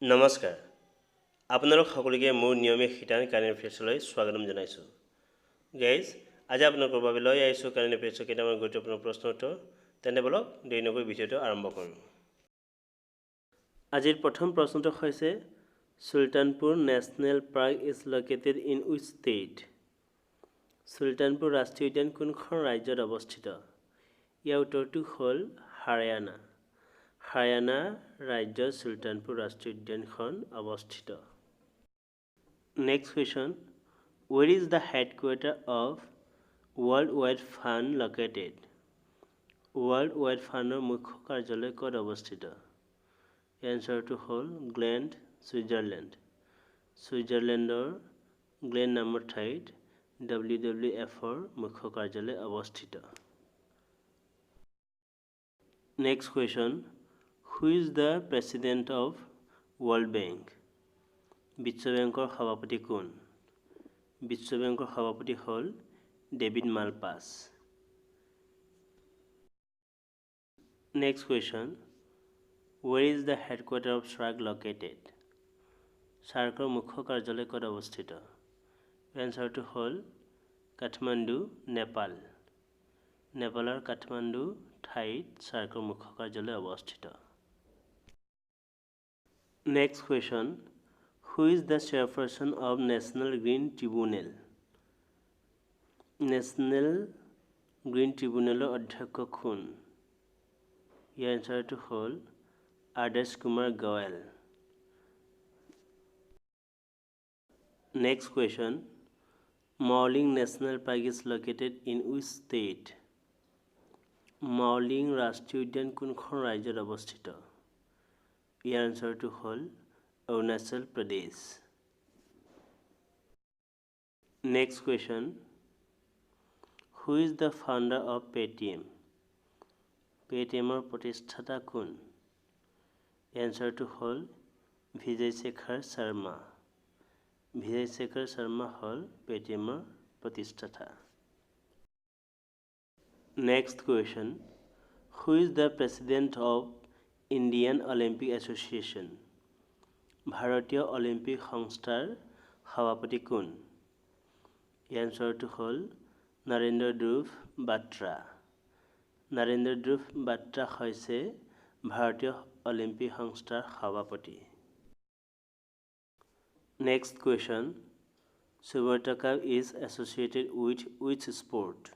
নমস্কাৰ আপোনালোক সকলোকে মোৰ নিয়মীয়া শিতান কাৰেণ্ট এফেয়াৰ্ছলৈ স্বাগতম জনাইছোঁ গাইজ আজি আপোনালোকৰ বাবে লৈ আহিছোঁ কাৰেণ্ট এফেয়াৰ্ছৰ কেইটামান গুৰুত্বপূৰ্ণ প্ৰশ্ন উত্তৰ তেন্তে বলক দেৰি নকৰি ভিডিঅ'টো আৰম্ভ কৰোঁ আজিৰ প্ৰথম প্ৰশ্নটো হৈছে Sultanpur national park is located in which state Sultanpur ৰাষ্ট্ৰীয় উদ্যান কোনখন ৰাজ্যত অৱস্থিত ইয়াৰ উত্তৰটো হ'ল হাৰিয়ানা হাৰিয়ানা ৰাজ্যৰ সুলতানপুৰ ৰাষ্ট্ৰীয় উদ্যানখন অৱস্থিত next question where is the headquarter of World Wide Fund located World Wide Fundৰ মুখ্য কাৰ্যালয় ক'ত অৱস্থিত এনসাৰটো হ'ল গ্লেণ্ড ছুইজাৰলেণ্ডৰ গ্লেণ্ড নামৰ ঠাইত WWFৰ মুখ্য কাৰ্যালয় অৱস্থিত next question Who is the president of World Bank? বিশ্ব বেংকৰ সভাপতি কোন? বিশ্ব বেংকৰ সভাপতি হ'ল David Malpass. Next question. Where is the headquarters of SAARC located? SAARCৰ মুখ্য কাৰ্যালয় ক'ত অৱস্থিত? এনসাৰটো হ'ল কাঠমাণ্ডু নেপাল। নেপালৰ কাঠমাণ্ডু ঠাইত SAARCৰ মুখ্য কাৰ্যালয় অৱস্থিত। Next question. Who is the chairperson of National Green Tribunal? National Green Tribunalৰ অধ্যক্ষ কোন? ইয়াৰ এনসাৰটো হ'ল আদৰ্শ Kumar Goyal. Next question. Mawling National Park is located in which state? Mawling ৰাষ্ট্ৰীয় উদ্যান কোনখন ৰাজ্যত অৱস্থিত? ইয়াৰ এনসাৰটো হ'ল Arunachal Pradesh. Next question. Who is the founder of Paytm? Paytmৰ প্ৰতিষ্ঠাতা কোন? এনসাৰটো হ'ল বিজয় শেখৰ শৰ্মা। বিজয় শেখৰ শৰ্মা হ'ল Paytmৰ প্ৰতিষ্ঠাতা। Next question. Who is the president of Indian Olympic Association? ভাৰতীয় অলিম্পিক সংস্থাৰ সভাপতি কোন? ইয়াৰ এনসাৰটো হ'ল নৰেন্দ্ৰ ধ্ৰুৱ বাট্ৰা। নৰেন্দ্ৰ ধ্ৰুৱ বাট্ৰা হৈছে ভাৰতীয় অলিম্পিক সংস্থাৰ সভাপতি। Next question. Subrata Cup is associated with which sport?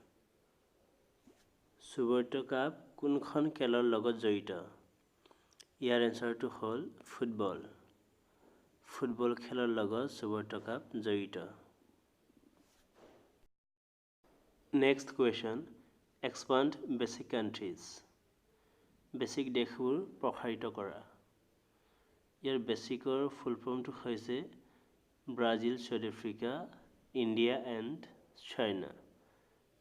Subrata Cup কোনখন খেলৰ লগত জড়িত? ইয়াৰ এনসাৰটো হ'ল ফুটবল। ফুটবল খেলৰ লগত সুব্ৰত কাপ জড়িত। Next question. Expand basic countries. Basic দেশবোৰ প্ৰসাৰিত কৰা। ইয়াৰ বেসিকৰ ফুল ফৰ্মটো হৈছে Brazil, South Africa, India and China.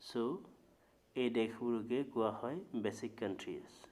So এই দেশবোৰকে কোৱা হয় বেসিক কান্ট্ৰিজ।